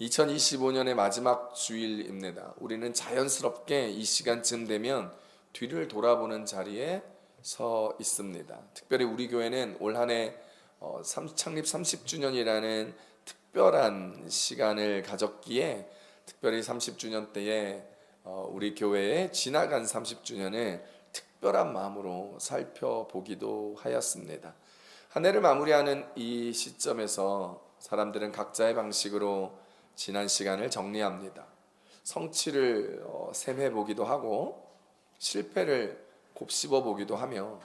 2025년의 마지막 주일입니다. 우리는 자연스럽게 이 시간쯤 되면 뒤를 돌아보는 자리에 서 있습니다. 특별히 우리 교회는 올 한해 창립 30주년이라는 특별한 시간을 가졌기에 특별히 30주년 때에 우리 교회의 지나간 30주년을 특별한 마음으로 살펴보기도 하였습니다. 한 해를 마무리하는 이 시점에서 사람들은 각자의 방식으로 지난 시간을 정리합니다. 성취를 셈해 보기도 하고 실패를 곱씹어 보기도 하며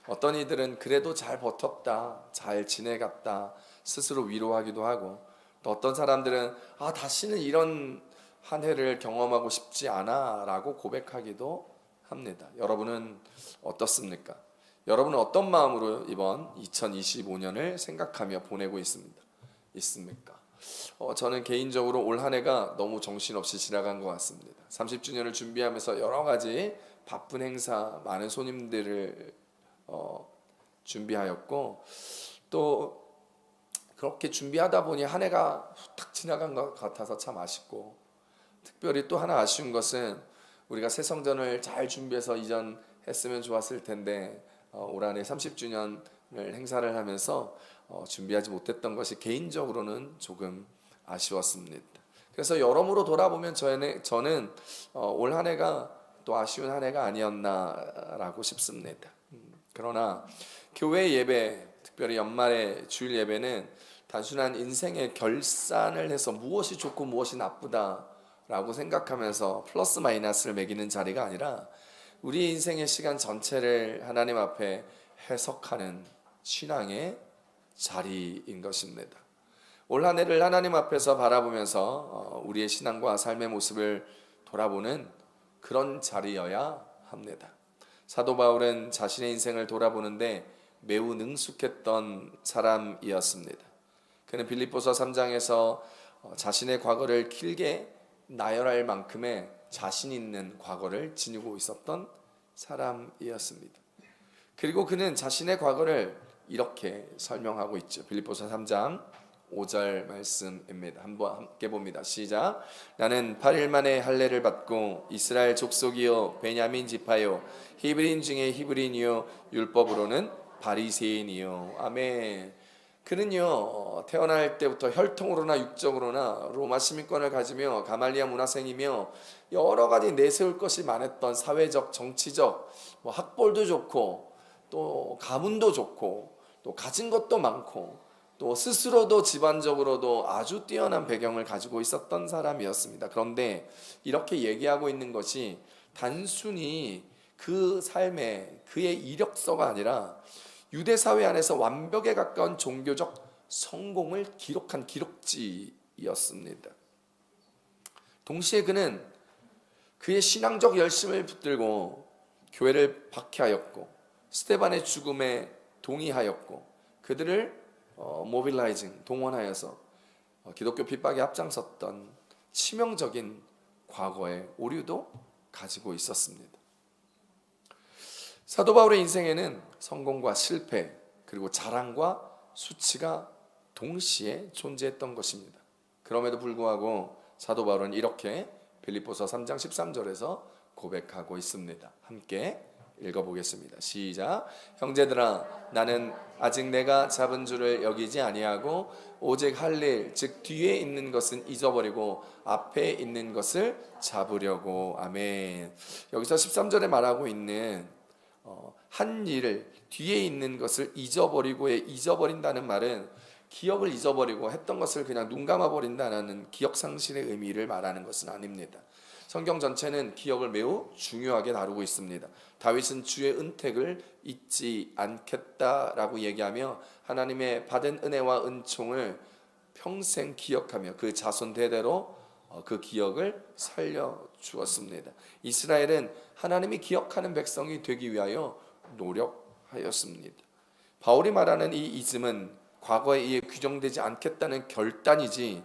어떤 이들은 그래도 잘 버텼다, 잘 지내갔다 스스로 위로하기도 하고, 또 어떤 사람들은 다시는 이런 한 해를 경험하고 싶지 않아 라고 고백하기도 합니다. 여러분은 어떻습니까? 여러분은 어떤 마음으로 이번 2025년을 생각하며 보내고 있습니까? 저는 개인적으로 올 한 해가 너무 정신없이 지나간 것 같습니다. 30주년을 준비하면서 여러 가지 바쁜 행사, 많은 손님들을 준비하였고, 또 그렇게 준비하다 보니 한 해가 후딱 지나간 것 같아서 참 아쉽고, 특별히 또 하나 아쉬운 것은 우리가 새성전을 잘 준비해서 이전했으면 좋았을 텐데 올 한 해 30주년을 행사를 하면서 준비하지 못했던 것이 개인적으로는 조금 아쉬웠습니다. 그래서 여러모로 돌아보면 저는 올 한 해가 또 아쉬운 한 해가 아니었나라고 싶습니다. 그러나 교회 예배, 특별히 연말의 주일 예배는 단순한 인생의 결산을 해서 무엇이 좋고 무엇이 나쁘다라고 생각하면서 플러스 마이너스를 매기는 자리가 아니라 우리 인생의 시간 전체를 하나님 앞에 해석하는 신앙의 자리인 것입니다. 올 한 해를 하나님 앞에서 바라보면서 우리의 신앙과 삶의 모습을 돌아보는 그런 자리여야 합니다. 사도 바울은 자신의 인생을 돌아보는데 매우 능숙했던 사람이었습니다. 그는 빌립보서 3장에서 자신의 과거를 길게 나열할 만큼의 자신 있는 과거를 지니고 있었던 사람이었습니다. 그리고 그는 자신의 과거를 이렇게 설명하고 있죠. 빌립보서 3장 5절 말씀입니다. 한번 함께 봅니다. 시작. 나는 8일 만에 할례를 받고 이스라엘 족속이요 베냐민 지파요 히브리인 중에 히브리인이요 율법으로는 바리새인이요. 아멘. 그는요 태어날 때부터 혈통으로나 육적으로나 로마 시민권을 가지며 가말리아 문화생이며 여러 가지 내세울 것이 많았던 사회적 정치적 학벌도 좋고 또 가문도 좋고 또 가진 것도 많고 또 스스로도 집안적으로도 아주 뛰어난 배경을 가지고 있었던 사람이었습니다. 그런데 이렇게 얘기하고 있는 것이 단순히 그 삶의 그의 이력서가 아니라 유대 사회 안에서 완벽에 가까운 종교적 성공을 기록한 기록지였습니다. 동시에 그는 그의 신앙적 열심을 붙들고 교회를 박해하였고 스데반의 죽음에 동의하였고 그들을 모빌라이징 동원하여서 기독교 핍박에 앞장섰던 치명적인 과거의 오류도 가지고 있었습니다. 사도 바울의 인생에는 성공과 실패 그리고 자랑과 수치가 동시에 존재했던 것입니다. 그럼에도 불구하고 사도 바울은 이렇게 빌립보서 3장 13절에서 고백하고 있습니다. 함께 읽어보겠습니다. 시작. 형제들아 나는 아직 내가 잡은 줄을 여기지 아니하고 오직 할 일 즉 뒤에 있는 것은 잊어버리고 앞에 있는 것을 잡으려고. 아멘. 여기서 13절에 말하고 있는 한 일을 뒤에 있는 것을 잊어버리고의 잊어버린다는 말은 기억을 잊어버리고 했던 것을 그냥 눈 감아버린다는 기억상실의 의미를 말하는 것은 아닙니다. 성경 전체는 기억을 매우 중요하게 다루고 있습니다. 다윗은 주의 은택을 잊지 않겠다라고 얘기하며 하나님의 받은 은혜와 은총을 평생 기억하며 그 자손 대대로 그 기억을 살려주었습니다. 이스라엘은 하나님이 기억하는 백성이 되기 위하여 노력하였습니다. 바울이 말하는 이 잊음은 과거에 의해 규정되지 않겠다는 결단이지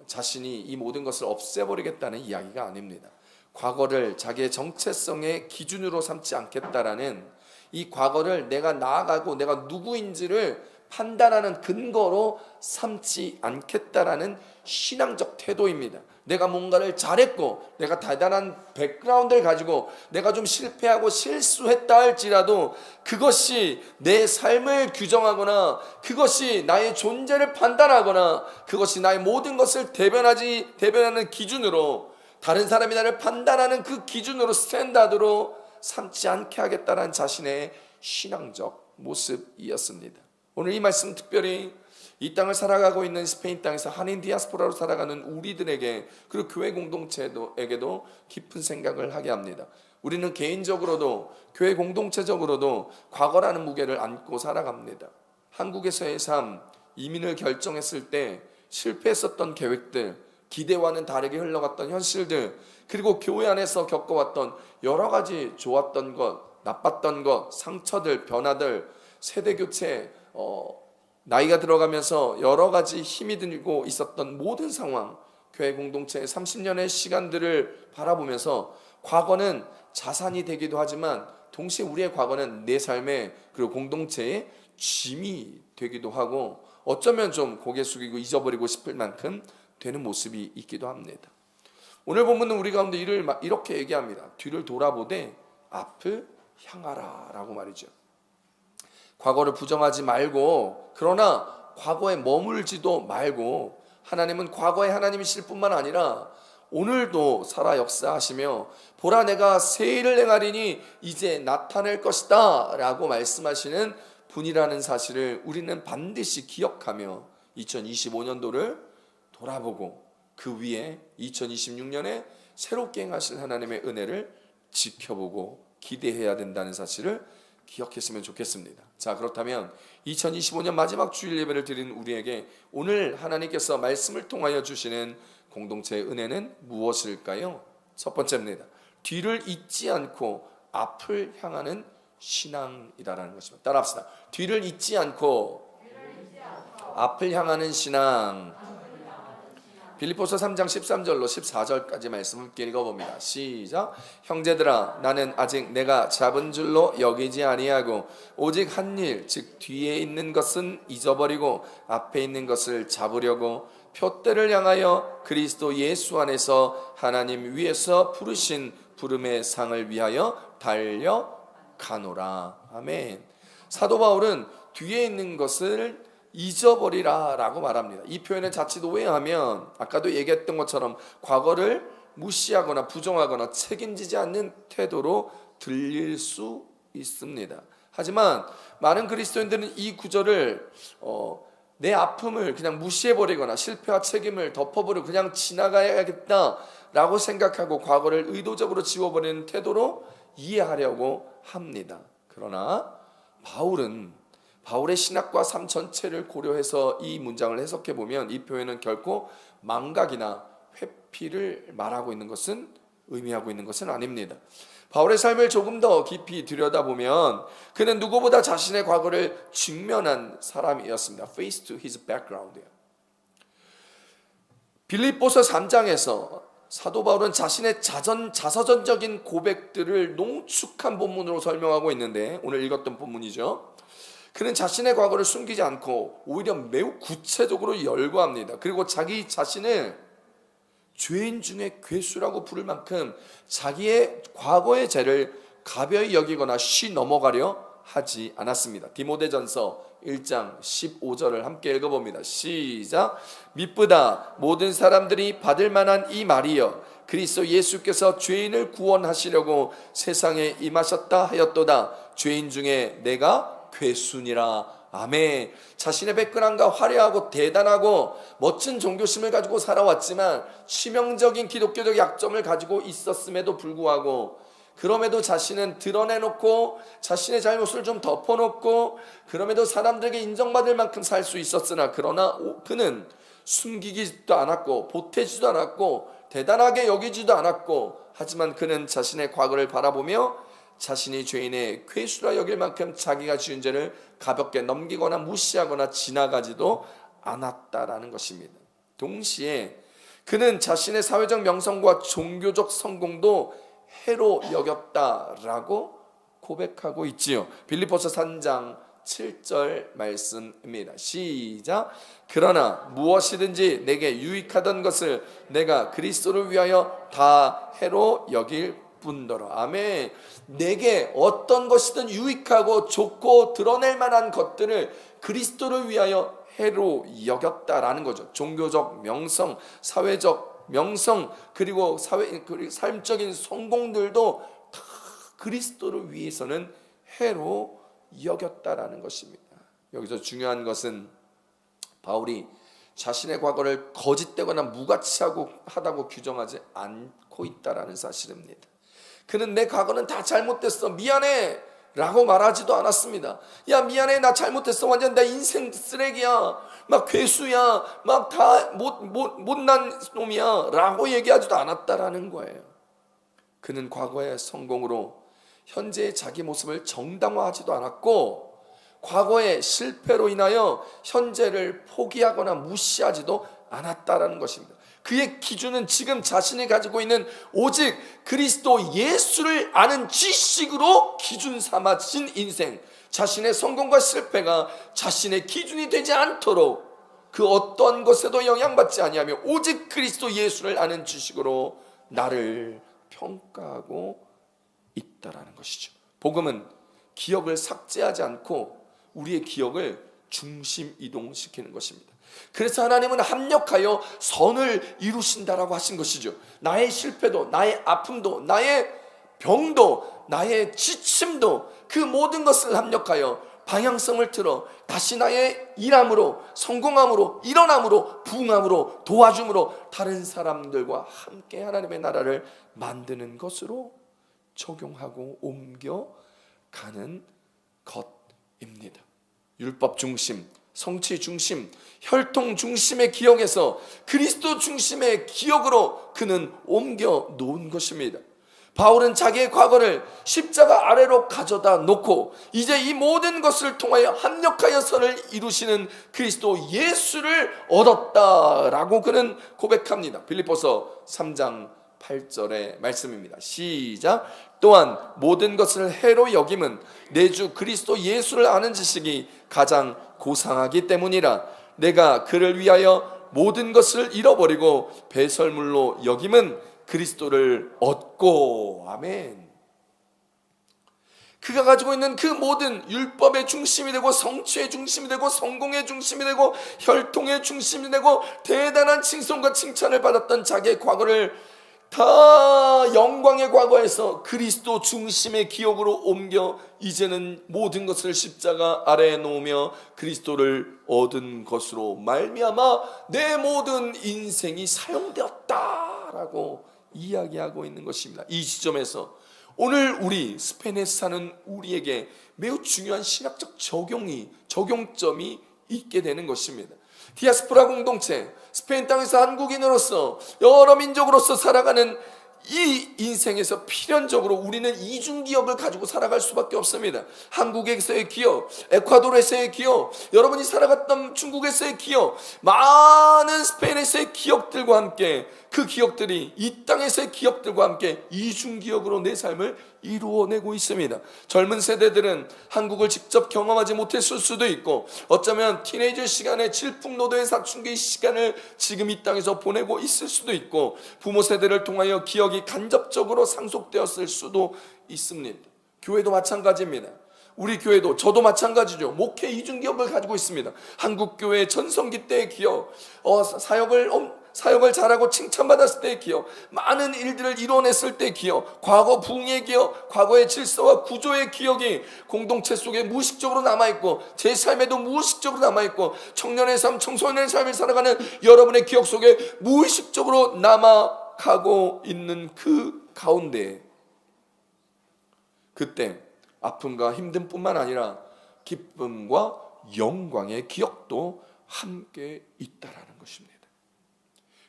자신이 이 모든 것을 없애버리겠다는 이야기가 아닙니다. 과거를 자기의 정체성의 기준으로 삼지 않겠다라는 이 과거를 내가 나아가고 내가 누구인지를 판단하는 근거로 삼지 않겠다라는 신앙적 태도입니다. 내가 뭔가를 잘했고 내가 대단한 백그라운드를 가지고 내가 좀 실패하고 실수했다 할지라도 그것이 내 삶을 규정하거나 그것이 나의 존재를 판단하거나 그것이 나의 모든 것을 대변하는 기준으로, 다른 사람이 나를 판단하는 그 기준으로, 스탠다드로 삼지 않게 하겠다는 자신의 신앙적 모습이었습니다. 오늘 이 말씀 특별히 이 땅을 살아가고 있는 스페인 땅에서 한인 디아스포라로 살아가는 우리들에게, 그리고 교회 공동체에게도 깊은 생각을 하게 합니다. 우리는 개인적으로도 교회 공동체적으로도 과거라는 무게를 안고 살아갑니다. 한국에서의 삶, 이민을 결정했을 때 실패했었던 계획들, 기대와는 다르게 흘러갔던 현실들, 그리고 교회 안에서 겪어왔던 여러 가지 좋았던 것, 나빴던 것, 상처들, 변화들, 세대교체, 나이가 들어가면서 여러 가지 힘이 들고 있었던 모든 상황, 교회 공동체의 30년의 시간들을 바라보면서 과거는 자산이 되기도 하지만 동시에 우리의 과거는 내 삶의, 그리고 공동체의 짐이 되기도 하고 어쩌면 좀 고개 숙이고 잊어버리고 싶을 만큼 되는 모습이 있기도 합니다. 오늘 본문은 우리 가운데 이렇게 얘기합니다. 뒤를 돌아보되 앞을 향하라 라고 말이죠. 과거를 부정하지 말고, 그러나 과거에 머물지도 말고, 하나님은 과거의 하나님이실 뿐만 아니라 오늘도 살아 역사하시며 보라 내가 새 일을 행하리니 이제 나타낼 것이다 라고 말씀하시는 분이라는 사실을 우리는 반드시 기억하며 2025년도를 돌아보고 그 위에 2026년에 새롭게 행하실 하나님의 은혜를 지켜보고 기대해야 된다는 사실을 기억했으면 좋겠습니다. 자, 그렇다면 2025년 마지막 주일 예배를 드린 우리에게 오늘 하나님께서 말씀을 통하여 주시는 공동체의 은혜는 무엇일까요? 첫 번째입니다. 뒤를 잇지 않고 앞을 향하는 신앙이라는 것입니다. 따라합시다. 뒤를 잇지 않고 앞을 향하는 신앙. 빌립보서 3장 13절로 14절까지 말씀을 함께 읽어봅니다. 시작. 형제들아 나는 아직 내가 잡은 줄로 여기지 아니하고 오직 한 일, 즉 뒤에 있는 것은 잊어버리고 앞에 있는 것을 잡으려고 표대를 향하여 그리스도 예수 안에서 하나님 위에서 부르신 부름의 상을 위하여 달려가노라. 아멘. 사도 바울은 뒤에 있는 것을 잊어버리라 라고 말합니다. 이 표현을 자칫 오해하면 아까도 얘기했던 것처럼 과거를 무시하거나 부정하거나 책임지지 않는 태도로 들릴 수 있습니다. 하지만 많은 그리스도인들은 이 구절을 내 아픔을 그냥 무시해버리거나 실패와 책임을 덮어버리고 그냥 지나가야겠다라고 생각하고 과거를 의도적으로 지워버리는 태도로 이해하려고 합니다. 그러나 바울의 신학과 삶 전체를 고려해서 이 문장을 해석해 보면 이 표현은 결코 망각이나 회피를 말하고 있는 것은, 의미하고 있는 것은 아닙니다. 바울의 삶을 조금 더 깊이 들여다보면 그는 누구보다 자신의 과거를 직면한 사람이었습니다. Face to his background. 빌립보서 3장에서 사도 바울은 자신의 자서전적인 고백들을 농축한 본문으로 설명하고 있는데, 오늘 읽었던 본문이죠. 그는 자신의 과거를 숨기지 않고 오히려 매우 구체적으로 열거합니다. 그리고 자기 자신을 죄인 중에 괴수라고 부를 만큼 자기의 과거의 죄를 가벼이 여기거나 쉬 넘어가려 하지 않았습니다. 디모데전서 1장 15절을 함께 읽어봅니다. 시작. 미쁘다 모든 사람들이 받을 만한 이 말이여 그리스도 예수께서 죄인을 구원하시려고 세상에 임하셨다 하였도다. 죄인 중에 내가 괴순이라. 아멘. 자신의 백그라운드가 화려하고 대단하고 멋진 종교심을 가지고 살아왔지만 치명적인 기독교적 약점을 가지고 있었음에도 불구하고, 그럼에도 자신은 드러내놓고 자신의 잘못을 좀 덮어놓고 그럼에도 사람들에게 인정받을 만큼 살 수 있었으나, 그러나 그는 숨기지도 않았고 보태지도 않았고 대단하게 여기지도 않았고, 하지만 그는 자신의 과거를 바라보며 자신이 죄인의 괴수라 여길 만큼 자기가 지은 죄를 가볍게 넘기거나 무시하거나 지나가지도 않았다라는 것입니다. 동시에 그는 자신의 사회적 명성과 종교적 성공도 해로 여겼다라고 고백하고 있지요. 빌립보서 3장 7절 말씀입니다. 시작. 그러나 무엇이든지 내게 유익하던 것을 내가 그리스도를 위하여 다 해로 여길 뿐더러. 아멘. 내게 어떤 것이든 유익하고 좋고 드러낼 만한 것들을 그리스도를 위하여 해로 여겼다라는 거죠. 종교적 명성, 사회적 명성, 그리고 삶적인 성공들도 다 그리스도를 위해서는 해로 여겼다라는 것입니다. 여기서 중요한 것은 바울이 자신의 과거를 거짓되거나 무가치하다고 규정하지 않고 있다라는 사실입니다. 그는 내 과거는 다 잘못됐어, 미안해 라고 말하지도 않았습니다. 야, 미안해, 나 잘못했어, 완전 내 인생 쓰레기야, 막 괴수야, 막 다 못난 놈이야 라고 얘기하지도 않았다라는 거예요. 그는 과거의 성공으로 현재의 자기 모습을 정당화하지도 않았고, 과거의 실패로 인하여 현재를 포기하거나 무시하지도 않았다라는 것입니다. 그의 기준은 지금 자신이 가지고 있는 오직 그리스도 예수를 아는 지식으로 기준 삼아진 인생, 자신의 성공과 실패가 자신의 기준이 되지 않도록 그 어떤 것에도 영향받지 아니하며 오직 그리스도 예수를 아는 지식으로 나를 평가하고 있다라는 것이죠. 복음은 기억을 삭제하지 않고 우리의 기억을 중심 이동시키는 것입니다. 그래서 하나님은 합력하여 선을 이루신다라고 하신 것이죠. 나의 실패도, 나의 아픔도, 나의 병도, 나의 지침도, 그 모든 것을 합력하여 방향성을 틀어 다시 나의 일함으로, 성공함으로, 일어남으로, 부흥함으로, 도와줌으로 다른 사람들과 함께 하나님의 나라를 만드는 것으로 적용하고 옮겨가는 것입니다. 율법 중심, 성취 중심, 혈통 중심의 기억에서 그리스도 중심의 기억으로 그는 옮겨 놓은 것입니다. 바울은 자기의 과거를 십자가 아래로 가져다 놓고 이제 이 모든 것을 통하여 합력하여 선을 이루시는 그리스도 예수를 얻었다라고 그는 고백합니다. 빌립보서 3장 8절의 말씀입니다. 시작. 또한 모든 것을 해로 여김은 내 주 그리스도 예수를 아는 지식이 가장 고상하기 때문이라. 내가 그를 위하여 모든 것을 잃어버리고 배설물로 여김은 그리스도를 얻고. 아멘. 그가 가지고 있는 그 모든 율법의 중심이 되고 성취의 중심이 되고 성공의 중심이 되고 혈통의 중심이 되고 대단한 칭송과 칭찬을 받았던 자기의 과거를 다 영광의 과거에서 그리스도 중심의 기억으로 옮겨 이제는 모든 것을 십자가 아래에 놓으며 그리스도를 얻은 것으로 말미암아 내 모든 인생이 사용되었다라고 이야기하고 있는 것입니다. 이 지점에서 오늘 우리 스페인에 사는 우리에게 매우 중요한 신학적 적용점이 있게 되는 것입니다. 디아스포라 공동체, 스페인 땅에서 한국인으로서 여러 민족으로서 살아가는 이 인생에서 필연적으로 우리는 이중 기억을 가지고 살아갈 수밖에 없습니다. 한국에서의 기억, 에콰도르에서의 기억, 여러분이 살아갔던 중국에서의 기억, 많은 스페인에서의 기억들과 함께 그 기억들이 이 땅에서의 기억들과 함께 이중 기억으로 내 삶을 이루어내고 있습니다. 젊은 세대들은 한국을 직접 경험하지 못했을 수도 있고 어쩌면 티네이저 시간에 질풍노도의 사춘기 시간을 지금 이 땅에서 보내고 있을 수도 있고 부모 세대를 통하여 기억이 간접적으로 상속되었을 수도 있습니다. 교회도 마찬가지입니다. 우리 교회도 저도 마찬가지죠. 목회 이중 기억을 가지고 있습니다. 한국교회 전성기 때의 기억, 사역을 잘하고 칭찬받았을 때의 기억, 많은 일들을 이뤄냈을 때의 기억, 과거 부흥의 기억, 과거의 질서와 구조의 기억이 공동체 속에 무의식적으로 남아있고 제 삶에도 무의식적으로 남아있고 청년의 삶, 청소년의 삶을 살아가는 여러분의 기억 속에 무의식적으로 남아가고 있는 그 가운데 그때 아픔과 힘듦뿐만 아니라 기쁨과 영광의 기억도 함께 있다라는 것입니다.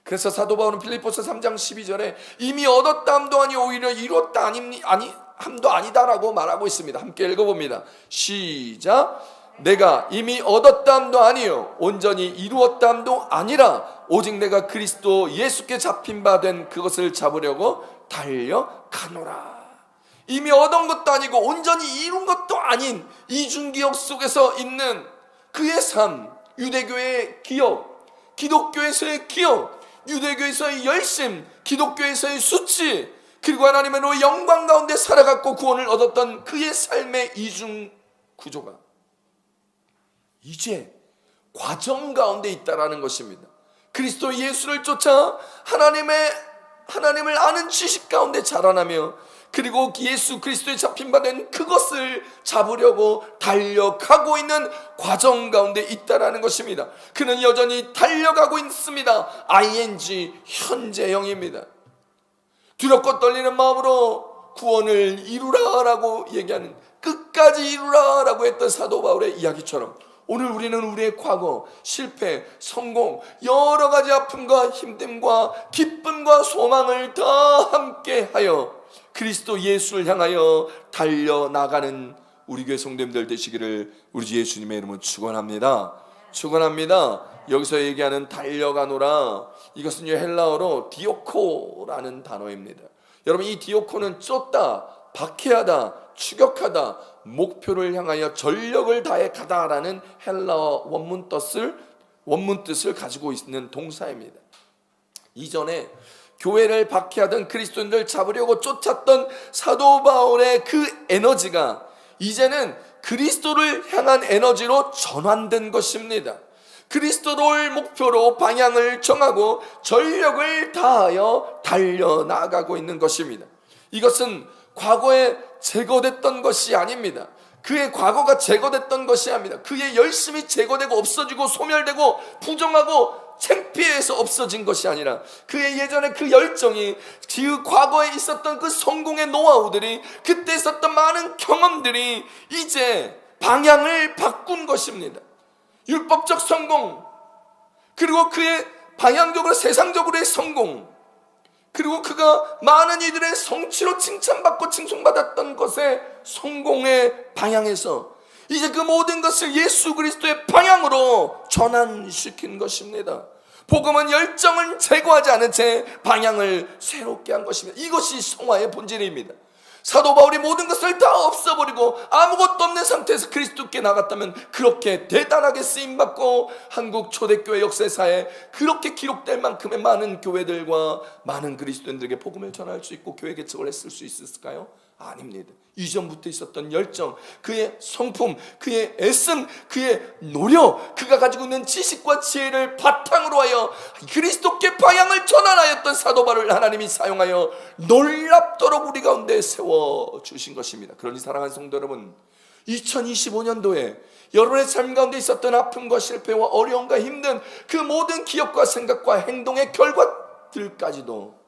그래서 사도 바울은 빌립보서 3장 12절에 이미 얻었다 함도 아니 오히려 이뤘다 함도 아니다라고 말하고 있습니다. 함께 읽어봅니다. 시작. 내가 이미 얻었다 함도 아니요 온전히 이루었다 함도 아니라 오직 내가 그리스도 예수께 잡힌 바 된 그것을 잡으려고 달려가노라. 이미 얻은 것도 아니고 온전히 이룬 것도 기억도 아닌 이중기억 속에서 있는 그의 삶, 유대교의 기억, 기독교에서의 기억, 유대교에서의 열심, 기독교에서의 수치, 그리고 하나님의 영광 가운데 살아갔고 구원을 얻었던 그의 삶의 이중 구조가 이제 과정 가운데 있다라는 것입니다. 그리스도 예수를 쫓아 하나님을 아는 지식 가운데 자라나며, 그리고 예수 그리스도에 잡힌 바 된 그것을 잡으려고 달려가고 있는 과정 가운데 있다라는 것입니다. 그는 여전히 달려가고 있습니다. ing 현재형입니다. 두렵고 떨리는 마음으로 구원을 이루라라고 얘기하는, 끝까지 이루라라고 했던 사도 바울의 이야기처럼 오늘 우리는 우리의 과거, 실패, 성공, 여러 가지 아픔과 힘듦과 기쁨과 소망을 다 함께하여 그리스도 예수를 향하여 달려나가는 우리 교회 성도님들 되시기를 우리 주 예수님의 이름으로 축원합니다. 축원합니다. 여기서 얘기하는 달려가노라, 이것은 헬라어로 디오코라는 단어입니다. 여러분, 이 디오코는 쫓다, 박해하다, 추격하다, 목표를 향하여 전력을 다해 가다라는 헬라어 원문 뜻을 가지고 있는 동사입니다. 이전에 교회를 박해하던 그리스도인들 잡으려고 쫓았던 사도 바울의 그 에너지가 이제는 그리스도를 향한 에너지로 전환된 것입니다. 그리스도를 목표로 방향을 정하고 전력을 다하여 달려나가고 있는 것입니다. 이것은 과거에 제거됐던 것이 아닙니다. 그의 과거가 제거됐던 것이 아닙니다. 그의 열심이 제거되고 없어지고 소멸되고 부정하고 창피해서 없어진 것이 아니라 그의 예전에 그 열정이, 그 과거에 있었던 그 성공의 노하우들이, 그때 있었던 많은 경험들이 이제 방향을 바꾼 것입니다. 율법적 성공, 그리고 그의 방향적으로 세상적으로의 성공, 그리고 그가 많은 이들의 성취로 칭찬받고 칭송받았던 것의 성공의 방향에서 이제 그 모든 것을 예수 그리스도의 방향으로 전환시킨 것입니다. 복음은 열정을 제거하지 않은 채 방향을 새롭게 한 것입니다. 이것이 성화의 본질입니다. 사도 바울이 모든 것을 다 없어버리고 아무것도 없는 상태에서 그리스도께 나갔다면 그렇게 대단하게 쓰임받고 한국 초대교회 역사사에 그렇게 기록될 만큼의 많은 교회들과 많은 그리스도인들에게 복음을 전할 수 있고 교회 개척을 했을 수 있었을까요? 아닙니다. 이전부터 있었던 열정, 그의 성품, 그의 애씀, 그의 노력, 그가 가지고 있는 지식과 지혜를 바탕으로 하여 그리스도께 방향을 전환하였던 사도 바울을 하나님이 사용하여 놀랍도록 우리 가운데 세워주신 것입니다. 그러니 사랑하는 성도 여러분, 2025년도에 여러분의 삶 가운데 있었던 아픔과 실패와 어려움과 힘든 그 모든 기억과 생각과 행동의 결과들까지도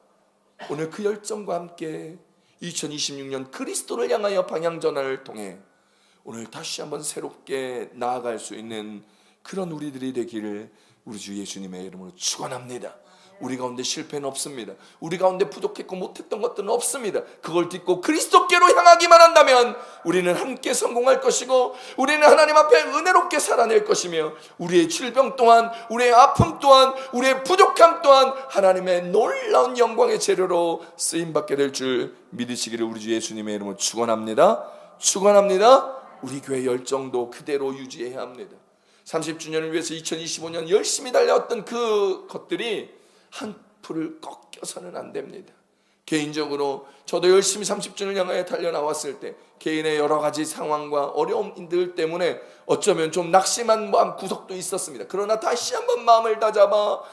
오늘 그 열정과 함께 2026년 그리스도를 향하여 방향 전환을 통해 오늘 다시 한번 새롭게 나아갈 수 있는 그런 우리들이 되기를 우리 주 예수님의 이름으로 축원합니다. 우리 가운데 실패는 없습니다. 우리 가운데 부족했고 못했던 것들은 없습니다. 그걸 딛고 그리스도께로 향하기만 한다면 우리는 함께 성공할 것이고 우리는 하나님 앞에 은혜롭게 살아낼 것이며 우리의 질병 또한, 우리의 아픔 또한, 우리의 부족함 또한 하나님의 놀라운 영광의 재료로 쓰임받게 될 줄 믿으시기를 우리 주 예수님의 이름으로 축원합니다. 축원합니다. 우리 교회 열정도 그대로 유지해야 합니다. 30주년을 위해서 2025년 열심히 달려왔던 그 것들이 한 풀을 꺾여서는 안 됩니다. 개인적으로 저도 열심히 30주년을 향하여 달려나왔을 때 개인의 여러 가지 상황과 어려움들 때문에 어쩌면 좀 낙심한 마음 구석도 있었습니다. 그러나 다시 한번 마음을 다잡아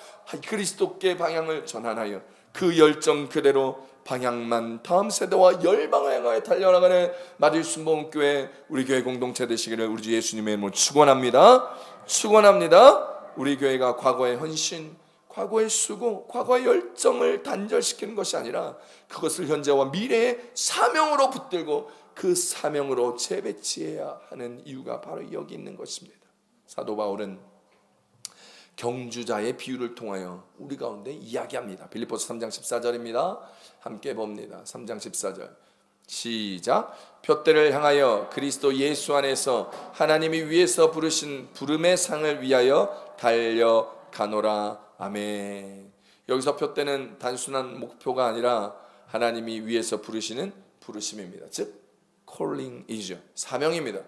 그리스도께 방향을 전환하여 그 열정 그대로 방향만 다음 세대와 열방을 향하여 달려나가는 마들순복음교회 우리 교회 공동체 되시기를 우리 주 예수님의 이름으로 축원합니다. 축원합니다. 우리 교회가 과거의 헌신, 과거의 수고, 과거의 열정을 단절시키는 것이 아니라 그것을 현재와 미래의 사명으로 붙들고 그 사명으로 재배치해야 하는 이유가 바로 여기 있는 것입니다. 사도 바울은 경주자의 비유를 통하여 우리 가운데 이야기합니다. 빌립보서 3장 14절입니다. 함께 봅니다. 3장 14절 시작. 푯대를 향하여 그리스도 예수 안에서 하나님이 위에서 부르신 부름의 상을 위하여 달려가노라. 아멘. 여기서 푯대는 단순한 목표가 아니라 하나님이 위에서 부르시는 부르심입니다. 즉 calling이죠. 사명입니다.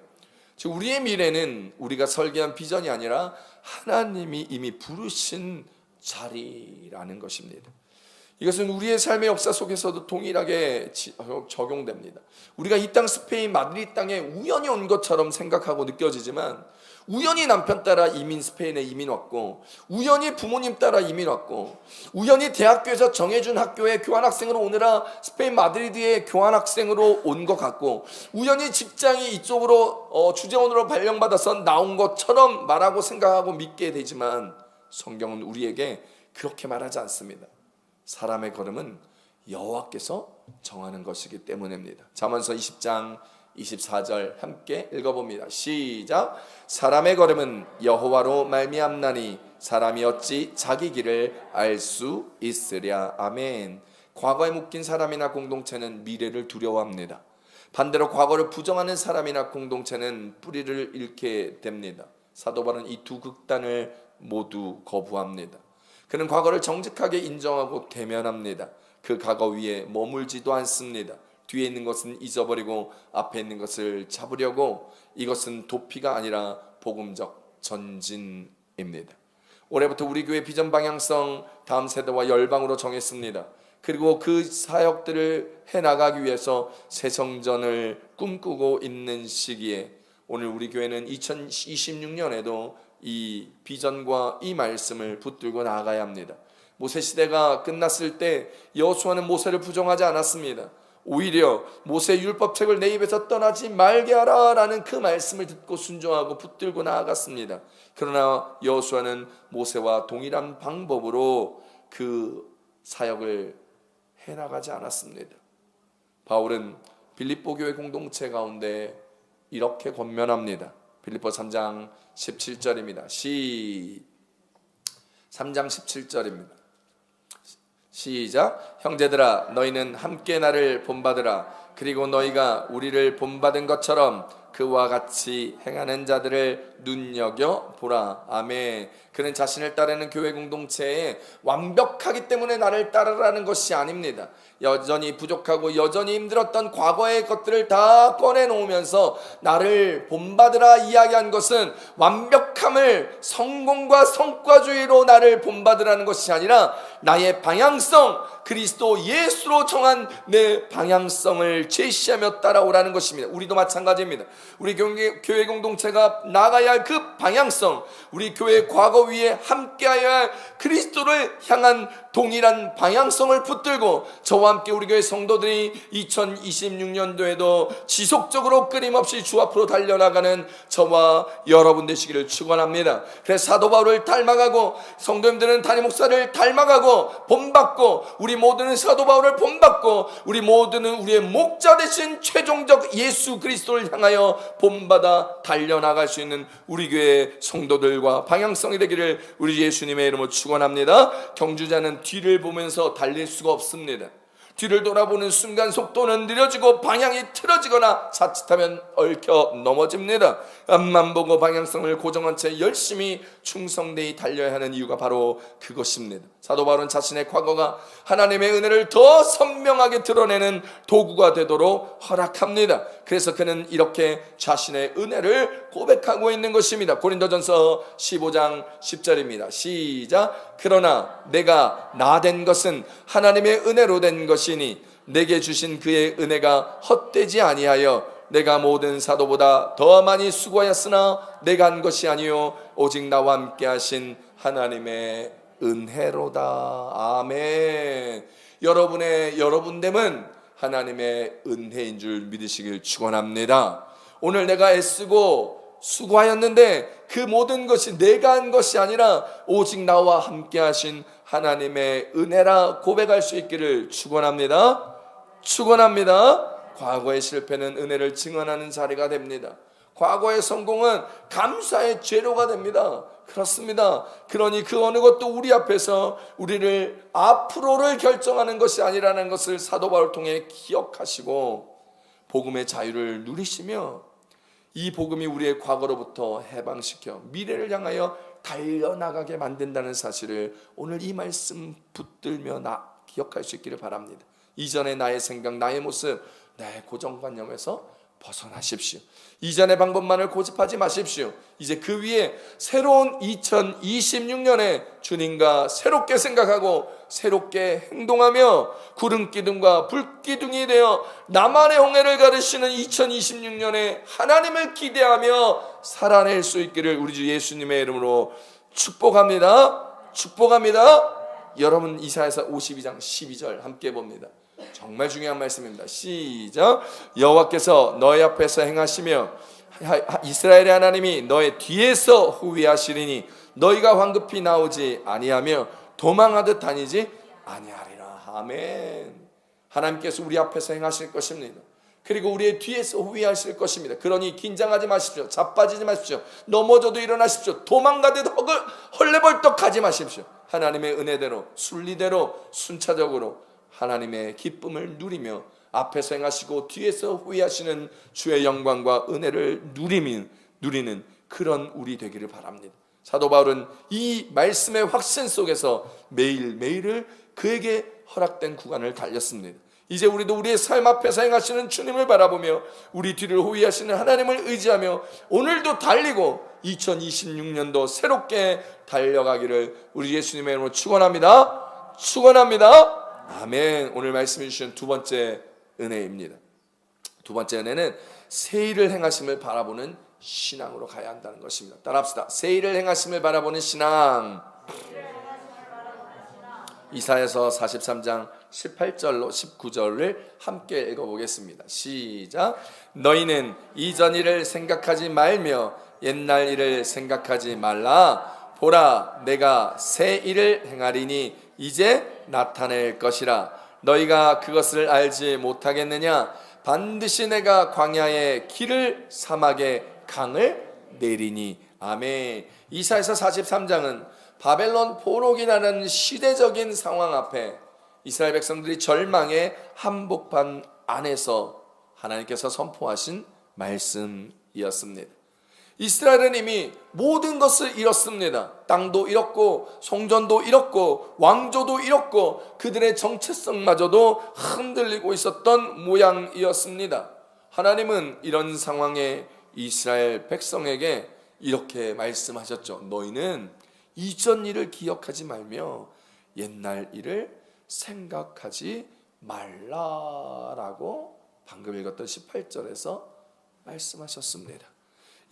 즉 우리의 미래는 우리가 설계한 비전이 아니라 하나님이 이미 부르신 자리라는 것입니다. 이것은 우리의 삶의 역사 속에서도 동일하게 적용됩니다. 우리가 이 땅 스페인 마드리드 땅에 우연히 온 것처럼 생각하고 느껴지지만, 우연히 남편 따라 스페인에 이민 왔고, 우연히 부모님 따라 이민 왔고, 우연히 대학교에서 정해준 학교에 교환학생으로 오느라 스페인 마드리드에 교환학생으로 온 것 같고, 우연히 직장이 이쪽으로 주재원으로 발령받아서 나온 것처럼 말하고 생각하고 믿게 되지만, 성경은 우리에게 그렇게 말하지 않습니다. 사람의 걸음은 여호와께서 정하는 것이기 때문입니다. 잠언서 20장 24절 함께 읽어봅니다. 시작. 사람의 걸음은 여호와로 말미암나니 사람이 어찌 자기 길을 알 수 있으랴. 아멘. 과거에 묶인 사람이나 공동체는 미래를 두려워합니다. 반대로 과거를 부정하는 사람이나 공동체는 뿌리를 잃게 됩니다. 사도 바울은 이 두 극단을 모두 거부합니다. 그는 과거를 정직하게 인정하고 대면합니다. 그 과거 위에 머물지도 않습니다. 뒤에 있는 것은 잊어버리고 앞에 있는 것을 잡으려고, 이것은 도피가 아니라 복음적 전진입니다. 올해부터 우리 교회 비전 방향성 다음 세대와 열방으로 정했습니다. 그리고 그 사역들을 해나가기 위해서 새 성전을 꿈꾸고 있는 시기에 오늘 우리 교회는 2026년에도 이 비전과 이 말씀을 붙들고 나아가야 합니다. 모세 시대가 끝났을 때 여호수아는 모세를 부정하지 않았습니다. 오히려 모세 율법책을 내 입에서 떠나지 말게 하라 라는 그 말씀을 듣고 순종하고 붙들고 나아갔습니다. 그러나 여호수아는 모세와 동일한 방법으로 그 사역을 해나가지 않았습니다. 바울은 빌립보 교회 공동체 가운데 이렇게 권면합니다. 빌립보 3장 17절입니다. 3장 17절입니다. 시작. 형제들아 너희는 함께 나를 본받으라. 그리고 너희가 우리를 본받은 것처럼 그와 같이 행하는 자들을 눈여겨보라. 아멘. 그는 자신을 따르는 교회 공동체에 완벽하기 때문에 나를 따르라는 것이 아닙니다. 여전히 부족하고 여전히 힘들었던 과거의 것들을 다 꺼내놓으면서 나를 본받으라 이야기한 것은 완벽함을 성공과 성과주의로 나를 본받으라는 것이 아니라 나의 방향성, 그리스도 예수로 정한 내 방향성을 제시하며 따라오라는 것입니다. 우리도 마찬가지입니다. 우리 교회 공동체가 나가야 할 그 방향성, 우리 교회 과거 위에 함께하여야 할 그리스도를 향한 동일한 방향성을 붙들고 저와 함께 우리 교회 성도들이 2026년도에도 지속적으로 끊임없이 주 앞으로 달려나가는 저와 여러분 되시기를 축원합니다. 그래서 사도 바울을 닮아가고 성도님들은 담임 목사를 닮아가고 본받고, 우리 모두는 사도 바울을 본받고, 우리 모두는 우리의 목자 되신 최종적 예수 그리스도를 향하여 본받아 달려나갈 수 있는 우리 교회 성도들과 방향성이 되기를 우리 예수님의 이름으로 축원합니다. 경주자는 뒤를 보면서 달릴 수가 없습니다. 뒤를 돌아보는 순간 속도는 느려지고 방향이 틀어지거나 자칫하면 얽혀 넘어집니다. 앞만 보고 방향성을 고정한 채 열심히 충성되이 달려야 하는 이유가 바로 그것입니다. 사도 바울은 자신의 과거가 하나님의 은혜를 더 선명하게 드러내는 도구가 되도록 허락합니다. 그래서 그는 이렇게 자신의 은혜를 고백하고 있는 것입니다. 고린도전서 15장 10절입니다. 시작. 그러나 내가 나 된 것은 하나님의 은혜로 된 것이니 내게 주신 그의 은혜가 헛되지 아니하여 내가 모든 사도보다 더 많이 수고하였으나 내가 한 것이 아니요 오직 나와 함께 하신 하나님의 은혜로다. 아멘. 여러분됨은 하나님의 은혜인 줄 믿으시길 축원합니다. 오늘 내가 애쓰고 수고하였는데 그 모든 것이 내가 한 것이 아니라 오직 나와 함께 하신 하나님의 은혜라 고백할 수 있기를 축원합니다. 과거의 실패는 은혜를 증언하는 자리가 됩니다. 과거의 성공은 감사의 재료가 됩니다. 그렇습니다. 그러니 그 어느 것도 우리 앞에서 우리를 앞으로를 결정하는 것이 아니라는 것을 사도 바울을 통해 기억하시고 복음의 자유를 누리시며 이 복음이 우리의 과거로부터 해방시켜 미래를 향하여 달려나가게 만든다는 사실을 오늘 이 말씀 붙들며 기억할 수 있기를 바랍니다. 이전의 나의 생각, 나의 모습, 나의 고정관념에서 벗어나십시오. 이전의 방법만을 고집하지 마십시오. 이제 그 위에 새로운 2026년에 주님과 새롭게 생각하고 새롭게 행동하며 구름기둥과 불기둥이 되어 나만의 홍해를 가르시는 2026년에 하나님을 기대하며 살아낼 수 있기를 우리 주 예수님의 이름으로 축복합니다. 축복합니다. 여러분 이사야서 52장 12절 함께 봅니다. 정말 중요한 말씀입니다. 시작. 여호와께서 너희 앞에서 행하시며 이스라엘의 하나님이 너의 뒤에서 후위하시리니 너희가 황급히 나오지 아니하며 도망하듯 다니지 아니하리라. 아멘. 하나님께서 우리 앞에서 행하실 것입니다. 그리고 우리의 뒤에서 후위하실 것입니다. 그러니 긴장하지 마십시오. 자빠지지 마십시오. 넘어져도 일어나십시오. 도망가듯 헐레벌떡 가지 마십시오. 하나님의 은혜대로 순리대로 순차적으로 하나님의 기쁨을 누리며 앞에서 행하시고 뒤에서 후회하시는 주의 영광과 은혜를 누리는 그런 우리 되기를 바랍니다. 사도 바울은 이 말씀의 확신 속에서 매일매일을 그에게 허락된 구간을 달렸습니다. 이제 우리도 우리의 삶 앞에서 행하시는 주님을 바라보며 우리 뒤를 호위하시는 하나님을 의지하며 오늘도 달리고 2026년도 새롭게 달려가기를 우리 예수님의 이름으로 축원합니다. 축원합니다. 아멘. 오늘 말씀해 주신 두 번째 은혜입니다. 두 번째 은혜는 새 일을 행하심을 바라보는 신앙으로 가야 한다는 것입니다. 따라합시다. 새 일을 행하심을 바라보는 신앙. 이사야서 43장 18절로 19절을 함께 읽어보겠습니다. 시작. 너희는 이전 일을 생각하지 말며 옛날 일을 생각하지 말라. 보라, 내가 새 일을 행하리니 이제 나타낼 것이라. 너희가 그것을 알지 못하겠느냐? 반드시 내가 광야에 길을 사막에 강을 내리니. 아멘. 이사야서 43장은 바벨론 포로기라는 시대적인 상황 앞에 이스라엘 백성들이 절망의 한복판 안에서 하나님께서 선포하신 말씀이었습니다. 이스라엘은 이미 모든 것을 잃었습니다. 땅도 잃었고 성전도 잃었고 왕조도 잃었고 그들의 정체성마저도 흔들리고 있었던 모양이었습니다. 하나님은 이런 상황에 이스라엘 백성에게 이렇게 말씀하셨죠. 너희는 이전 일을 기억하지 말며 옛날 일을 생각하지 말라라고 방금 읽었던 18절에서 말씀하셨습니다.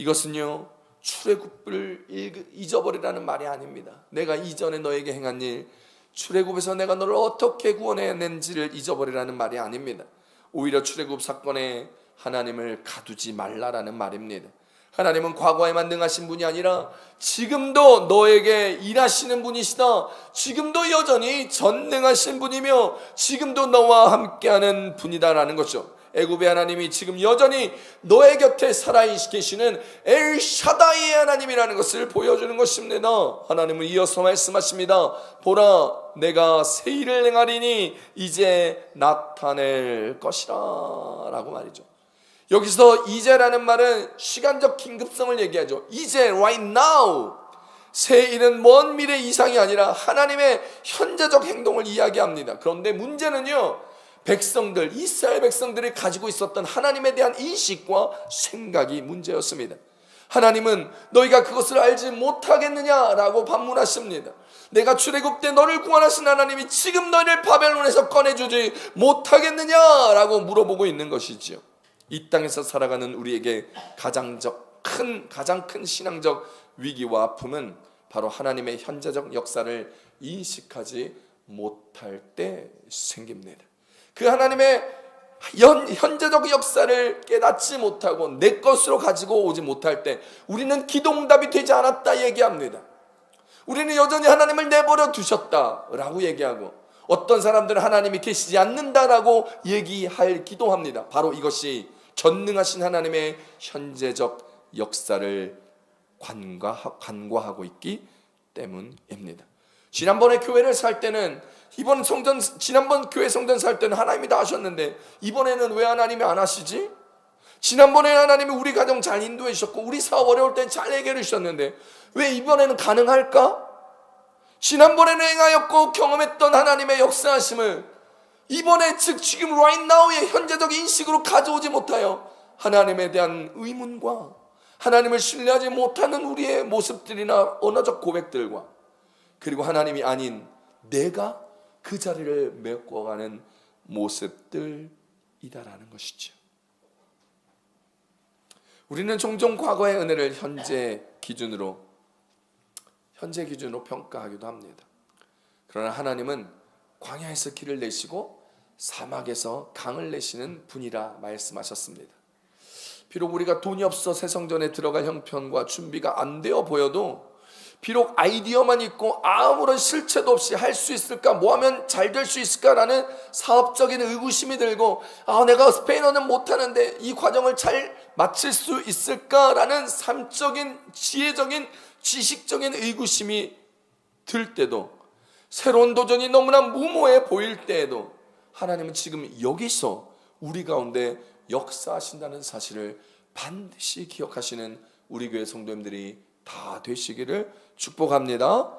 이것은요 출애굽을 잊어버리라는 말이 아닙니다. 내가 이전에 너에게 행한 일, 출애굽에서 내가 너를 어떻게 구원해낸지를 잊어버리라는 말이 아닙니다. 오히려 출애굽 사건에 하나님을 가두지 말라라는 말입니다. 하나님은 과거에만 능하신 분이 아니라 지금도 너에게 일하시는 분이시다. 지금도 여전히 전능하신 분이며 지금도 너와 함께하는 분이다라는 것이죠. 애굽의 하나님이 지금 여전히 너의 곁에 살아계시는 엘샤다이의 하나님이라는 것을 보여주는 것입니다. 하나님은 이어서 말씀하십니다. 보라, 내가 새 일을 행하리니 이제 나타낼 것이라 라고 말이죠. 여기서 이제라는 말은 시간적 긴급성을 얘기하죠. 이제, right now. 새 일은 먼 미래 이상이 아니라 하나님의 현재적 행동을 이야기합니다. 그런데 문제는요, 백성들, 이스라엘 백성들이 가지고 있었던 하나님에 대한 인식과 생각이 문제였습니다. 하나님은 너희가 그것을 알지 못하겠느냐라고 반문하십니다. 내가 출애굽 때 너를 구원하신 하나님이 지금 너희를 바벨론에서 꺼내주지 못하겠느냐라고 물어보고 있는 것이지요. 이 땅에서 살아가는 우리에게 가장 큰 신앙적 위기와 아픔은 바로 하나님의 현재적 역사를 인식하지 못할 때 생깁니다. 그 하나님의 현재적 역사를 깨닫지 못하고 내 것으로 가지고 오지 못할 때 우리는 기도응답이 되지 않았다 얘기합니다. 우리는 여전히 하나님을 내버려 두셨다라고 얘기하고 어떤 사람들은 하나님이 계시지 않는다라고 얘기할 기도합니다. 바로 이것이 전능하신 하나님의 현재적 역사를 간과하고 있기 때문입니다. 지난번에 교회를 살 때는 지난번 교회 성전 살 때는 하나님이 다 하셨는데 이번에는 왜 하나님이 안 하시지? 지난번에 하나님이 우리 가정 잘 인도해 주셨고 우리 사업 어려울 때 잘 해결해 주셨는데 왜 이번에는 가능할까? 지난번에는 행하였고 경험했던 하나님의 역사하심을 이번에 즉 지금 right now의 현재적 인식으로 가져오지 못하여 하나님에 대한 의문과 하나님을 신뢰하지 못하는 우리의 모습들이나 언어적 고백들과 그리고 하나님이 아닌 내가 그 자리를 메꿔가는 모습들이다라는 것이죠. 우리는 종종 과거의 은혜를 현재 기준으로 평가하기도 합니다. 그러나 하나님은 광야에서 길을 내시고 사막에서 강을 내시는 분이라 말씀하셨습니다. 비록 우리가 돈이 없어 새 성전에 들어갈 형편과 준비가 안 되어 보여도, 비록 아이디어만 있고 아무런 실체도 없이 할 수 있을까, 뭐 하면 잘 될 수 있을까라는 사업적인 의구심이 들고, 내가 스페인어는 못하는데 이 과정을 잘 마칠 수 있을까라는 삶적인, 지혜적인, 지식적인 의구심이 들 때도, 새로운 도전이 너무나 무모해 보일 때에도 하나님은 지금 여기서 우리 가운데 역사하신다는 사실을 반드시 기억하시는 우리 교회 성도님들이 다 되시기를 축복합니다.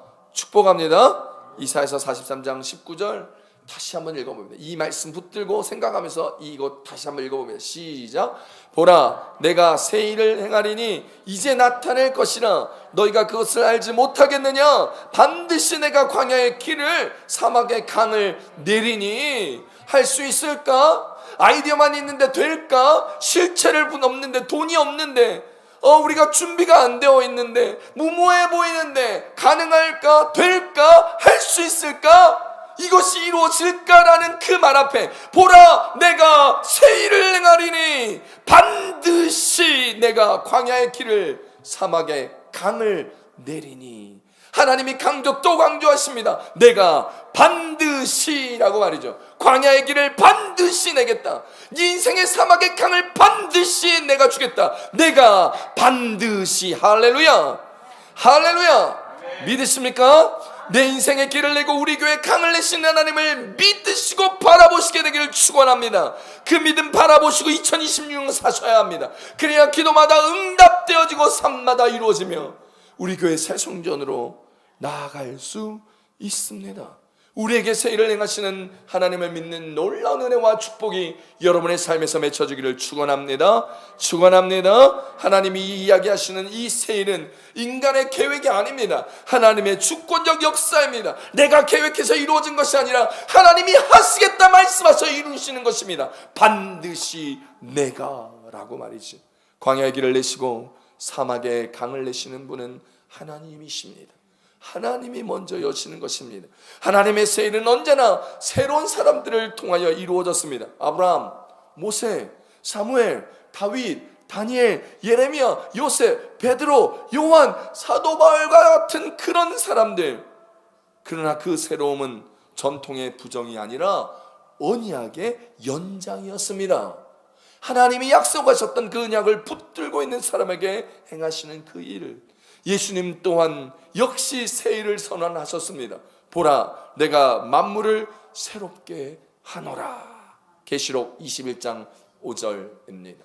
이사야서 43장 19절 다시 한번 읽어봅니다. 이 말씀 붙들고 생각하면서 이것 다시 한번 읽어봅니다. 시작. 보라, 내가 새 일을 행하리니 이제 나타낼 것이라 너희가 그것을 알지 못하겠느냐. 반드시 내가 광야의 길을 사막의 강을 내리니. 할 수 있을까? 아이디어만 있는데 될까? 실체를 없는데, 돈이 없는데, 우리가 준비가 안 되어 있는데, 무모해 보이는데 가능할까? 될까? 할 수 있을까? 이것이 이루어질까라는 그 말 앞에, 보라, 내가 새 일을 행하리니 반드시 내가 광야의 길을 사막의 강을 내리니. 하나님이 또 강조하십니다. 내가 반드시라고 말이죠. 광야의 길을 반드시 내겠다. 네 인생의 사막의 강을 반드시 내가 주겠다. 내가 반드시. 할렐루야. 믿으십니까? 내 인생의 길을 내고 우리 교회 강을 내신 하나님을 믿으시고 바라보시게 되기를 축원합니다. 그 믿음 바라보시고 2026년 사셔야 합니다. 그래야 기도마다 응답되어지고 삶마다 이루어지며 우리 교회 새 성전으로 나아갈 수 있습니다. 우리에게 새 일을 행하시는 하나님을 믿는 놀라운 은혜와 축복이 여러분의 삶에서 맺혀지기를 축원합니다. 하나님이 이야기하시는 이 새 일은 인간의 계획이 아닙니다. 하나님의 주권적 역사입니다. 내가 계획해서 이루어진 것이 아니라 하나님이 하시겠다 말씀하셔 이루시는 것입니다. 반드시 내가 라고 말이지. 광야의 길을 내시고 사막의 강을 내시는 분은 하나님이십니다. 하나님이 먼저 여시는 것입니다. 하나님의 새 일은 언제나 새로운 사람들을 통하여 이루어졌습니다. 아브라함, 모세, 사무엘, 다윗, 다니엘, 예레미야, 요셉, 베드로, 요한, 사도 바울과 같은 그런 사람들. 그러나 그 새로움은 전통의 부정이 아니라 언약의 연장이었습니다. 하나님이 약속하셨던 그 언약을 붙들고 있는 사람에게 행하시는 그 일을 예수님 또한 역시 새 일을 선언하셨습니다. 보라, 내가 만물을 새롭게 하노라. 계시록 21장 5절입니다.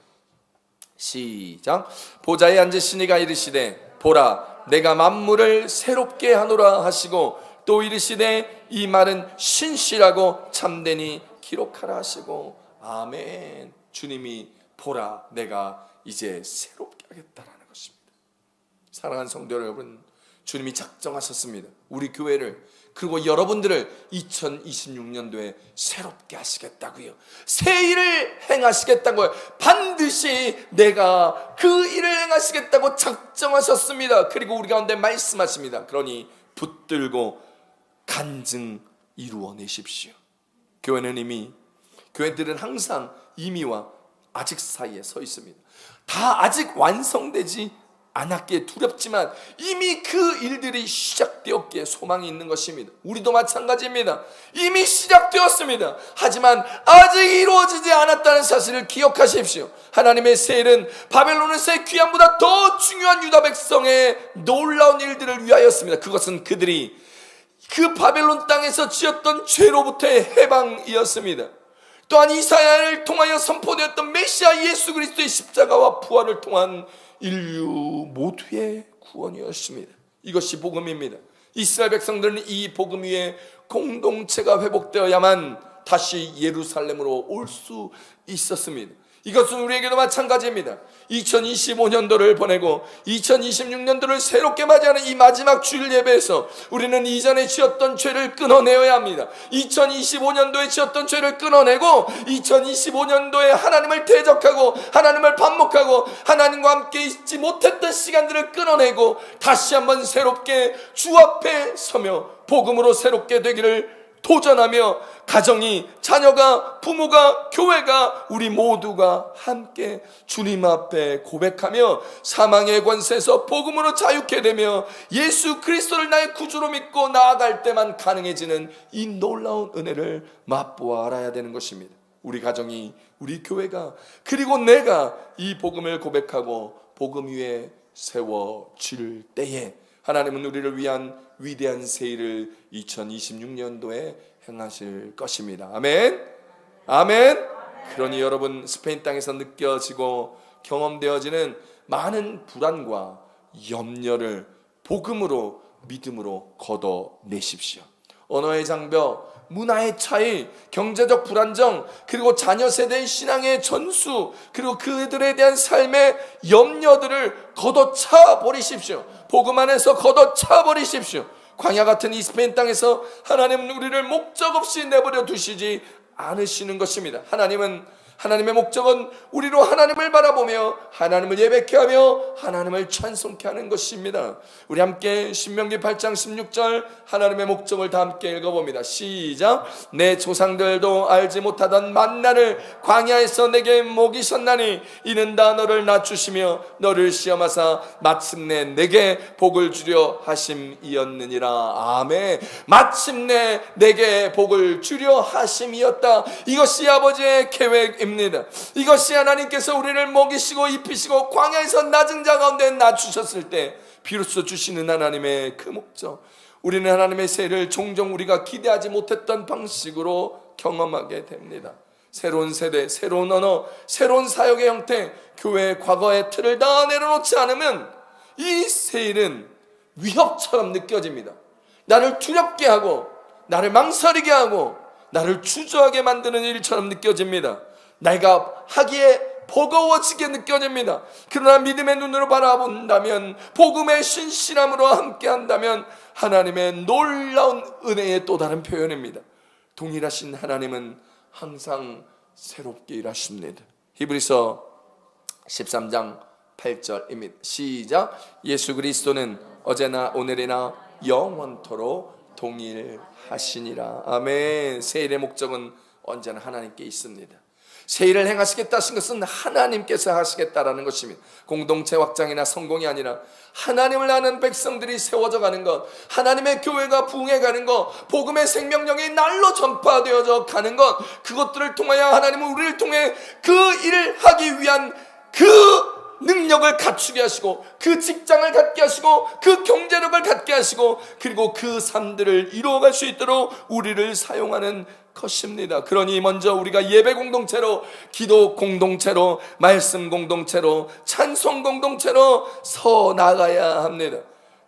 시작. 보좌에 앉으시니가 이르시되 보라, 내가 만물을 새롭게 하노라 하시고 또 이르시되 이 말은 신실하고 참되니 기록하라 하시고. 아멘. 주님이 보라, 내가 이제 새롭게 하겠다라는 것입니다. 사랑하는 성도 여러분, 주님이 작정하셨습니다. 우리 교회를, 그리고 여러분들을 2026년도에 새롭게 하시겠다고요. 새 일을 행하시겠다고요. 반드시 내가 그 일을 행하시겠다고 작정하셨습니다. 그리고 우리 가운데 말씀하십니다. 그러니 붙들고 간증 이루어내십시오. 교회들은 항상 이미와 아직 사이에 서 있습니다. 다 아직 완성되지 않았기에 두렵지만 이미 그 일들이 시작되었기에 소망이 있는 것입니다. 우리도 마찬가지입니다. 이미 시작되었습니다. 하지만 아직 이루어지지 않았다는 사실을 기억하십시오. 하나님의 새 일은 바벨론의 새 귀함보다 더 중요한 유다 백성의 놀라운 일들을 위하였습니다. 그것은 그들이 그 바벨론 땅에서 지었던 죄로부터의 해방이었습니다. 또한 이사야를 통하여 선포되었던 메시아 예수 그리스도의 십자가와 부활을 통한 인류 모두의 구원이었습니다. 이것이 복음입니다. 이스라엘 백성들은 이 복음 위에 공동체가 회복되어야만 다시 예루살렘으로 올 수 있었습니다. 이것은 우리에게도 마찬가지입니다. 2025년도를 보내고 2026년도를 새롭게 맞이하는 이 마지막 주일 예배에서 우리는 이전에 지었던 죄를 끊어내어야 합니다. 2025년도에 지었던 죄를 끊어내고 2025년도에 하나님을 대적하고 하나님을 반목하고 하나님과 함께 있지 못했던 시간들을 끊어내고 다시 한번 새롭게 주 앞에 서며 복음으로 새롭게 되기를 도전하며 가정이, 자녀가, 부모가, 교회가, 우리 모두가 함께 주님 앞에 고백하며 사망의 권세에서 복음으로 자유케 되며 예수 그리스도를 나의 구주로 믿고 나아갈 때만 가능해지는 이 놀라운 은혜를 맛보아 알아야 되는 것입니다. 우리 가정이, 우리 교회가, 그리고 내가 이 복음을 고백하고 복음 위에 세워질 때에 하나님은 우리를 위한 위대한 새 일을 2026년도에 행하실 것입니다. 아멘. 아멘. 그러니 여러분, 스페인 땅에서 느껴지고 경험되어지는 많은 불안과 염려를 복음으로, 믿음으로 걷어내십시오. 언어의 장벽, 문화의 차이, 경제적 불안정, 그리고 자녀 세대의 신앙의 전수, 그리고 그들에 대한 삶의 염려들을 걷어차 버리십시오. 복음 안에서 걷어차 버리십시오. 광야 같은 이 스페인 땅에서 하나님은 우리를 목적 없이 내버려 두시지 않으시는 것입니다. 하나님의 목적은 우리로 하나님을 바라보며 하나님을 예배케 하며 하나님을 찬송케 하는 것입니다. 우리 함께 신명기 8장 16절 하나님의 목적을 다 함께 읽어봅니다. 시작. 내 조상들도 알지 못하던 만나를 광야에서 내게 먹이셨나니 이는 다 너를 낮추시며 너를 시험하사 마침내 내게 복을 주려 하심이었느니라. 아멘. 마침내 내게 복을 주려 하심이었다. 이것이 아버지의 계획입니다. 이것이 하나님께서 우리를 먹이시고 입히시고 광야에서 낮은 자 가운데 낮추셨을 때 비로소 주시는 하나님의 그 목적, 우리는 하나님의 세를 종종 우리가 기대하지 못했던 방식으로 경험하게 됩니다. 새로운 세대, 새로운 언어, 새로운 사역의 형태, 교회의 과거의 틀을 다 내려놓지 않으면 이 세일은 위협처럼 느껴집니다. 나를 두렵게 하고 나를 망설이게 하고 나를 주저하게 만드는 일처럼 느껴집니다. 내가 하기에 버거워지게 느껴집니다. 그러나 믿음의 눈으로 바라본다면, 복음의 신실함으로 함께한다면 하나님의 놀라운 은혜의 또 다른 표현입니다. 동일하신 하나님은 항상 새롭게 일하십니다. 히브리서 13장 8절입니다. 시작. 예수 그리스도는 어제나 오늘이나 영원토록 동일하시니라. 아멘. 세일의 목적은 언제나 하나님께 있습니다. 새 일을 행하시겠다 하신 것은 하나님께서 하시겠다라는 것입니다. 공동체 확장이나 성공이 아니라 하나님을 아는 백성들이 세워져 가는 것, 하나님의 교회가 부흥해 가는 것, 복음의 생명력이 날로 전파되어져 가는 것, 그것들을 통하여 하나님은 우리를 통해 그 일을 하기 위한 그 능력을 갖추게 하시고, 그 직장을 갖게 하시고, 그 경제력을 갖게 하시고, 그리고 그 삶들을 이루어갈 수 있도록 우리를 사용하는 것입니다. 그러니 먼저 우리가 예배 공동체로, 기도 공동체로, 말씀 공동체로, 찬송 공동체로 서 나가야 합니다.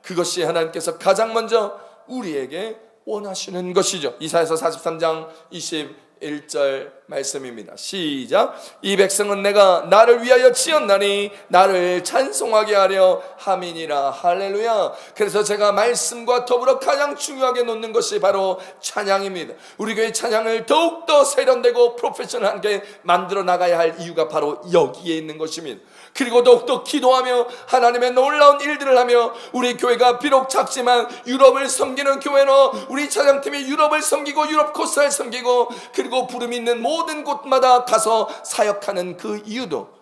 그것이 하나님께서 가장 먼저 우리에게 원하시는 것이죠. 이사야서 43장 21절 말씀입니다. 시작. 이 백성은 내가 나를 위하여 지었나니 나를 찬송하게 하려 함이니라. 할렐루야. 그래서 제가 말씀과 더불어 가장 중요하게 놓는 것이 바로 찬양입니다. 우리 교회 찬양을 더욱더 세련되고 프로페셔널하게 만들어 나가야 할 이유가 바로 여기에 있는 것입니다. 그리고 더욱더 기도하며 하나님의 놀라운 일들을 하며, 우리 교회가 비록 작지만 유럽을 섬기는 교회로 우리 찬양팀이 유럽을 섬기고 유럽 코스를 섬기고, 그리고 부름 있는 모든 곳마다 가서 사역하는 그 이유도,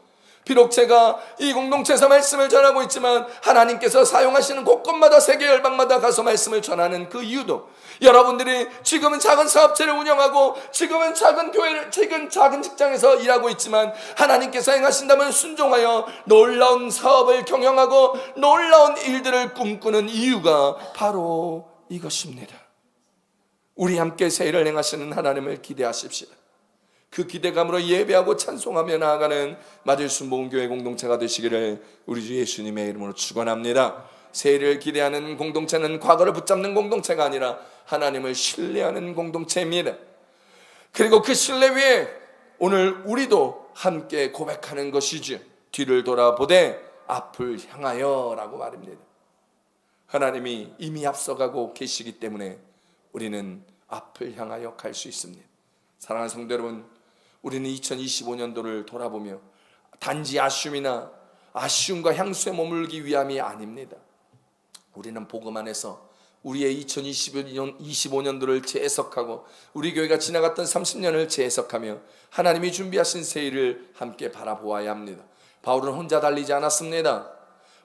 비록 제가 이 공동체에서 말씀을 전하고 있지만 하나님께서 사용하시는 곳곳마다 세계 열방마다 가서 말씀을 전하는 그 이유도, 여러분들이 지금은 작은 사업체를 운영하고 지금은 작은 교회를, 지금 작은 직장에서 일하고 있지만 하나님께서 행하신다면 순종하여 놀라운 사업을 경영하고 놀라운 일들을 꿈꾸는 이유가 바로 이것입니다. 우리 함께 새 일을 행하시는 하나님을 기대하십시다. 그 기대감으로 예배하고 찬송하며 나아가는 마들순복음교회 공동체가 되시기를 우리 주 예수님의 이름으로 축원합니다. 새 일을 기대하는 공동체는 과거를 붙잡는 공동체가 아니라 하나님을 신뢰하는 공동체입니다. 그리고 그 신뢰 위에 오늘 우리도 함께 고백하는 것이지 뒤를 돌아보되 앞을 향하여 라고 말입니다. 하나님이 이미 앞서가고 계시기 때문에 우리는 앞을 향하여 갈 수 있습니다. 사랑하는 성도 여러분, 우리는 2025년도를 돌아보며 단지 아쉬움과 향수에 머물기 위함이 아닙니다. 우리는 복음 안에서 우리의 2025년도를 재해석하고 우리 교회가 지나갔던 30년을 재해석하며 하나님이 준비하신 새해를 함께 바라보아야 합니다. 바울은 혼자 달리지 않았습니다.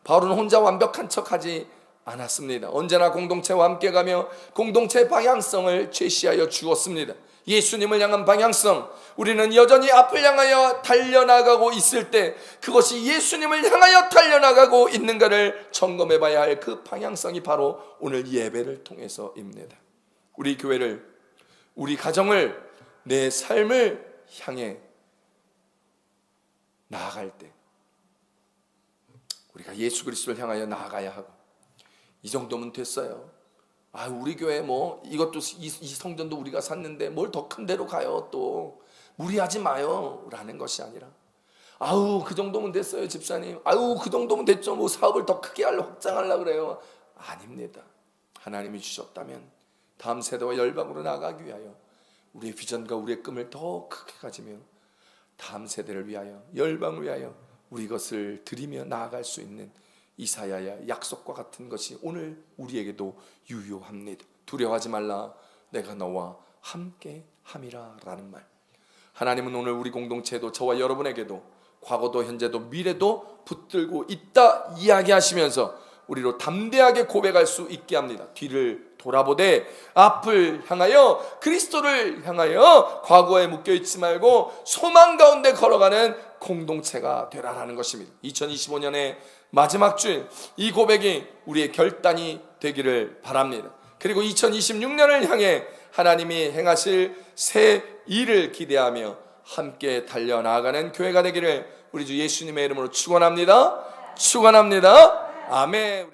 바울은 혼자 완벽한 척하지 않았습니다. 언제나 공동체와 함께 가며 공동체의 방향성을 제시하여 주었습니다. 예수님을 향한 방향성, 우리는 여전히 앞을 향하여 달려나가고 있을 때 그것이 예수님을 향하여 달려나가고 있는가를 점검해 봐야 할 그 방향성이 바로 오늘 예배를 통해서입니다. 우리 교회를, 우리 가정을, 내 삶을 향해 나아갈 때 우리가 예수 그리스도를 향하여 나아가야 하고, 이 정도면 됐어요. 우리 교회 이것도 이 성전도 우리가 샀는데 뭘 더 큰 데로 가요, 또 무리하지 마요 라는 것이 아니라, 그 정도면 됐어요 집사님, 그 정도면 됐죠, 사업을 더 크게 확장하려고 그래요. 아닙니다. 하나님이 주셨다면 다음 세대와 열방으로 나아가기 위하여 우리의 비전과 우리의 꿈을 더 크게 가지며 다음 세대를 위하여, 열방을 위하여 우리 것을 드리며 나아갈 수 있는 이사야의 약속과 같은 것이 오늘 우리에게도 유효합니다. 두려워하지 말라, 내가 너와 함께 함이라 라는 말. 하나님은 오늘 우리 공동체도, 저와 여러분에게도 과거도 현재도 미래도 붙들고 있다 이야기하시면서 우리로 담대하게 고백할 수 있게 합니다. 뒤를 돌아보되 앞을 향하여, 그리스도를 향하여 과거에 묶여있지 말고 소망 가운데 걸어가는 공동체가 되라라는 것입니다. 2025년의 마지막 주일, 이 고백이 우리의 결단이 되기를 바랍니다. 그리고 2026년을 향해 하나님이 행하실 새 일을 기대하며 함께 달려나가는 교회가 되기를 우리 주 예수님의 이름으로 축원합니다. 아멘.